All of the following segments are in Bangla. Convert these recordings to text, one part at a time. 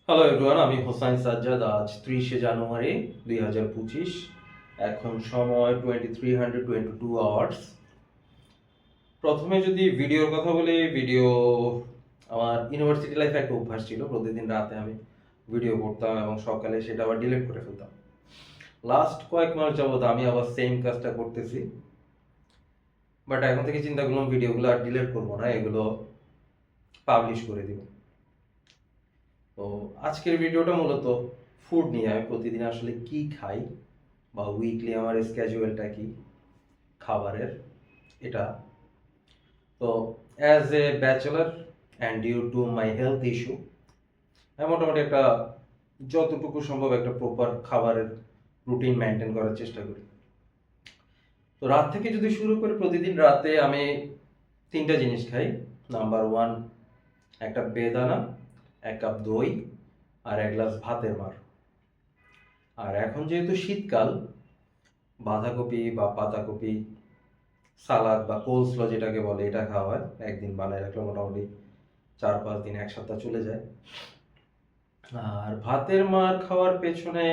হ্যালো এভরিওয়ান, আমি হোসাইন সাজ্জাদ। আজ 30শে জানুয়ারি 2025। এখন সময় 2322 আওয়ার্স। প্রথমে যদি ভিডিওর কথা বলি, ভিডিও আমার ইউনিভার্সিটি লাইফে একটা অভ্যাস ছিল। প্রতিদিন রাতে আমি ভিডিও করতাম এবং সকালে সেটা আবার ডিলিট করে ফেলতাম। লাস্ট কয়েক মাস যাবত আমি আবার সেম কাজটা করতেছি, বাট এখন থেকে চিন্তা করলাম ভিডিওগুলো আর ডিলিট করবো না, এগুলো পাবলিশ করে দিব। তো আজকের ভিডিওটা মূলত ফুড নিয়ে। আমি প্রতিদিন আসলে কি খাই বা উইকলি আমার স্ক্যাজুয়ালটা কি খাবারের, এটা। তো as a bachelor and due to my health issue, আমি মোটামুটি একটা যতটুকু সম্ভব একটা প্রপার খাবারের রুটিন মেনটেন করার চেষ্টা করি। তো রাত থেকে যদি শুরু করি, প্রতিদিন রাতে আমি 3টা জিনিস খাই। নাম্বার 1, একটা বেদানা, 1 কাপ দই, আর 1 গ্লাস ভাতের মার। আর এখন যেহেতু শীতকাল, বাঁধাকপি বা পাতাকপি সালাদ বা কোলস্ল যেটাকে বলে, এটা খাওয়া হয়। একদিন বানায় রাখলে মোটামুটি 4-5 দিন, 1 সপ্তাহ চলে যায়। আর ভাতের মার খাওয়ার পেছনে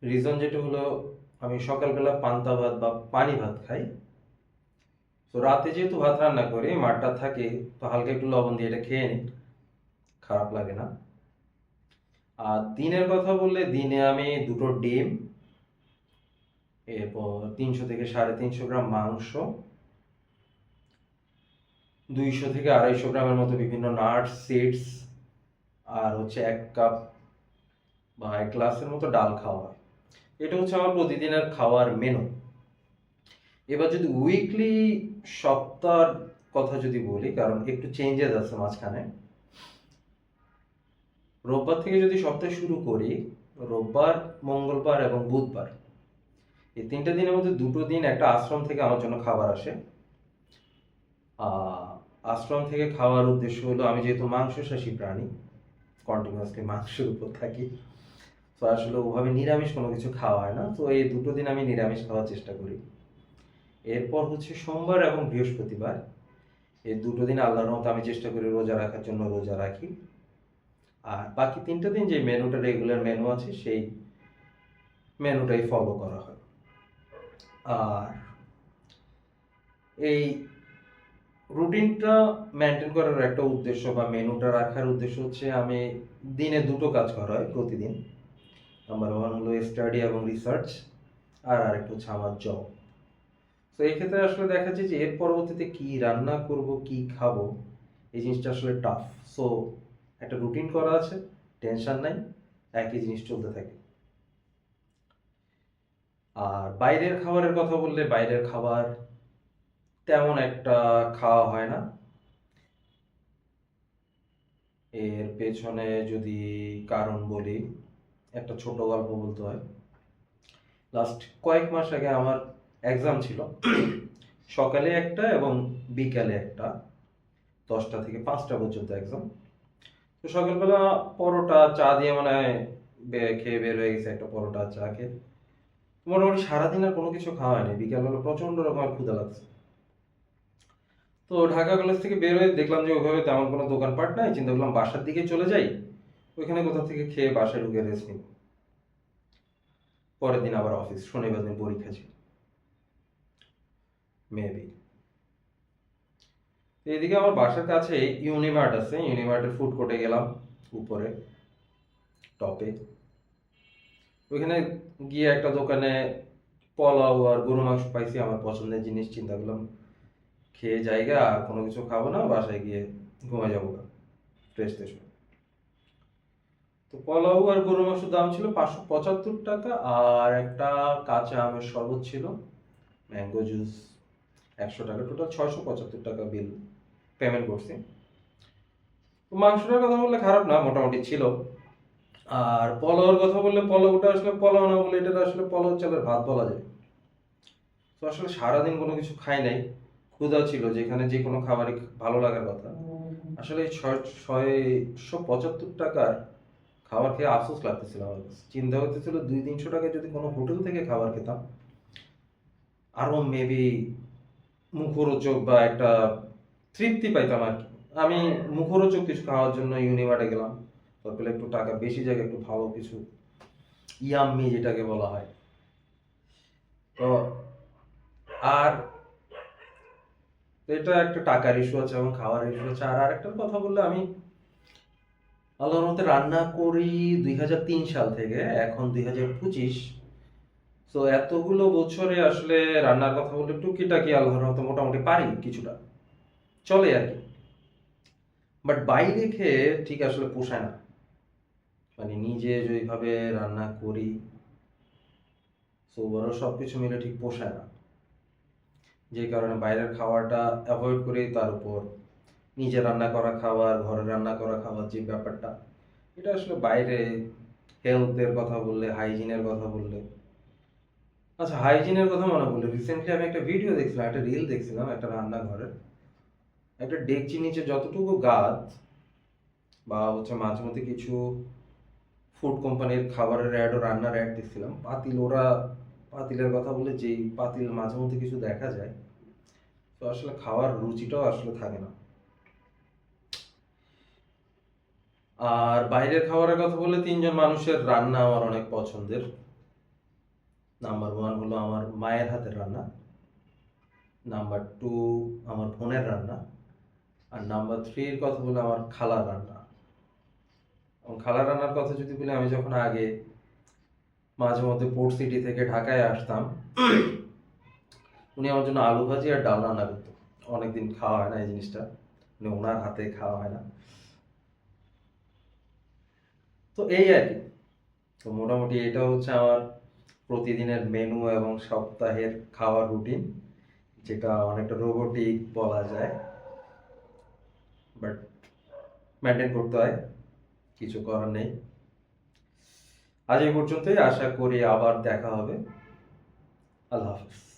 রিজন যেটা হলো, আমি সকালবেলা পান্তা ভাত বা পানি ভাত খাই। তো রাতে যেহেতু ভাত রান্না করি, মারটা থাকে, তো হালকা একটু লবণ দিয়ে এটা খেয়ে নিই, খারাপ লাগে না। আর দিনের কথা বললে, দিনে আমি 2টো ডিম, এরপর 300 থেকে 350 গ্রাম মাংস, 200 থেকে 250 গ্রামের মতো বিভিন্ন নাটস সিডস, আর হচ্ছে 1 কাপ বা 1 গ্লাসের মতো ডাল খাওয়া হয়। এটা হচ্ছে আমার প্রতিদিনের খাওয়ার মেনু। এবার যদি উইকলি, সপ্তাহের কথা যদি বলি, কারণ একটু চেঞ্জেস আছে মাঝখানে। রোববার থেকে যদি সপ্তাহ শুরু করি, রোববার, মঙ্গলবার এবং বুধবার, এই 3টে দিনের মধ্যে 2টো দিন একটা আশ্রম থেকে আমার জন্য খাবার আসে। আশ্রম থেকে খাওয়ার উদ্দেশ্য হলো, আমি যেহেতু মাংসাশী প্রাণী, কন্টিনিউয়াসলি মাংসের উপর থাকি, তো আসলে ওভাবে নিরামিষ কোনো কিছু খাওয়া হয় না। তো এই 2টো দিন আমি নিরামিষ খাওয়ার চেষ্টা করি। এরপর হচ্ছে সোমবার এবং বৃহস্পতিবার, এই 2টো দিন আল্লাহর মতো আমি চেষ্টা করি রোজা রাখার জন্য, রোজা রাখি। আর বাকি 3টে দিন যে মেনুটা, রেগুলার মেনু আছে, সেই মেনুটাই ফলো করা হয়। আর এই রুটিনটা মেনটেন করার একটা উদ্দেশ্য বা মেনুটা রাখার উদ্দেশ্য হচ্ছে, আমি দিনে 2টো কাজ করা হয় প্রতিদিন। নাম্বার 1 হলো স্টাডি এবং রিসার্চ, আর আরেকটা হচ্ছে আমার জব। তো এই ক্ষেত্রে আসলে দেখা যায় যে এর পরবর্তীতে কি রান্না করব, কি খাবো, এই জিনিসটা আসলে টাফ। সো একটা রুটিন করা আছে, টেনশন নাই, একই জিনিস চলতে থাকে। আর বাইরের খাবারের কথা বললে, বাইরের খাবার তেমন একটা খাওয়া হয় না। এর পেছনে যদি কারণ বলি, একটা ছোট গল্প বলতে হয়। লাস্ট কয়েক মাস আগে আমার এক্সাম ছিল, সকালে একটা এবং বিকালে একটা, 10টা থেকে 5টা পর্যন্ত এক্সাম। তো সকালবেলা পরোটা চা দিয়ে মানে খেয়ে বের হয়ে গেছে, একটা পরোটা চা খেয়ে। মোটামুটি সারাদিন আর কোনো কিছু খাওয়া হয়নি। বিকালবেলা প্রচন্ড রকমের ক্ষুধা লাগছে। তো ঢাকা কলেজ থেকে বের হয়ে দেখলাম যে ওইভাবে তেমন কোনো দোকানপাট নাই। চিন্তা করলাম বাসার দিকে চলে যাই, ওইখানে কোথা থেকে খেয়ে বাসায় ঢুকে রেস্ট নিব। পরের দিন আবার অফিস, শনিবার দিন পরীক্ষা ছিল মেবি। এদিকে আমার বাসার কাছে ইউনিমার্ট আছে, ইউনিমার্টের ফুড কোর্টে গেলাম, উপরে টপে। ওইখানে গিয়ে একটা দোকানে পোলাও আর গরু মাংস পাইছি, আমার পছন্দের জিনিস। চিন্তা করলাম খেয়ে জায়গা, আর কোনো কিছু খাবো না, বাসায় গিয়ে ঘুমে যাবো ফ্রেশ ট্রেশ হয়ে। তো পোলাও আর গরু মাংসের দাম ছিল 575 টাকা, আর একটা কাঁচা আমের শরবত ছিল, ম্যাঙ্গো জুস 100 টাকা, টোটাল 675 টাকা বিল পেমেন্ট করছি। তো মাংসটার কথা বললে খারাপ না, মোটামুটি ছিল। আর পোলাওর কথা বললে, পোলাওটা আসলে পোলাও না বলে, এটা আসলে পোলাও চালের ভাত বলা যায়। তো আসলে সারাদিন কোনো কিছু খাই নাই, ক্ষুধা ছিল, যেখানে যে কোনো খাবারই ভালো লাগার কথা। আসলে এই 675 টাকার খাবার খেয়ে আফসোস লাগতেছিল আমার কাছে। চিন্তা হতেছিল 200-300 টাকায় যদি কোনো হোটেল থেকে খাবার খেতাম, আরো মেবি মুখরোচক বা একটা তৃপ্তি পাইতাম আর কি। আমি মুখরোচক কিছু খাওয়ার জন্য ইউনিমার্টে গেলাম, তারপরে একটু টাকা বেশি জায়গায় একটু ভালো কিছু ইয়াম্মি যেটাকে বলা হয়। তো আর এটা একটা টাকার ইস্যু আছে এবং খাওয়ার ইস্যু আছে। আর আরেকটা কথা বললে, আমি আল্লাহর মতে রান্না করি 2003 সাল থেকে, এখন 2025। তো এতগুলো বছরে আসলে রান্নার কথা বললে টুকিটাকি আল্লাহর মতে মোটামুটি পারি, কিছুটা চলে আর কি। বাট বাইরে খেয়ে ঠিক আসলে পোষায় না, মানে নিজে যেভাবে রান্না করি তো ওভারঅল সব কিছু মিলে ঠিক পোষায় না, যে কারণে বাইরের খাওয়াটা অ্যাভয়েড করি। তার উপর নিজে রান্না করা খাবার, ঘরে রান্না করা খাবার যে ব্যাপারটা, এটা আসলে বাইরে হেলথের কথা বললে, হাইজিনের কথা বললে, আচ্ছা হাইজিনের কথা মনে পড়লো, রিসেন্টলি আমি একটা ভিডিও দেখছিলাম, একটা রিল দেখছিলাম একটা রান্নাঘরের, একটা ডেকচির নিচে যতটুকু গাদ বা হচ্ছে মাঝে মধ্যে কিছু ফুড কোম্পানির খাবারের অ্যাড ও রান্নার অ্যাড দেখছিলাম, পাতিল, ওরা পাতিলের কথা বলে যেই পাতিল মাঝে মধ্যে কিছু দেখা যায়, তো আসলে খাওয়ার রুচিটাও আসলে থাকে না। আর বাইরের খাবারের কথা বলে 3জন মানুষের রান্না আমার অনেক পছন্দের। নাম্বার 1 হলো আমার মায়ের হাতের রান্না, নাম্বার 2 আমার বোনের রান্না, আর নাম্বার 3 এর কথা বলে আমার খালার রান্না। এবং খালার রান্নার কথা যদি বলি, আমি যখন আগে মাঝে মধ্যে পোর্ট সিটি থেকে ঢাকায় আসতাম, উনি আমার জন্য আলু ভাজি আর ডাল রান্না করতো। অনেকদিন খাওয়া হয় না এই জিনিসটা, মানে ওনার হাতে খাওয়া হয় না। তো এই আর কি। তো মোটামুটি এটা হচ্ছে আমার প্রতিদিনের মেনু এবং সপ্তাহের খাওয়ার রুটিন, যেটা অনেকটা রোবটিক বলা যায়, বাট মেনটেন করতে হয়, কিছু করার নেই। আজ এই পর্যন্তই, আশা করি আবার দেখা হবে। আল্লাহ হাফিজ।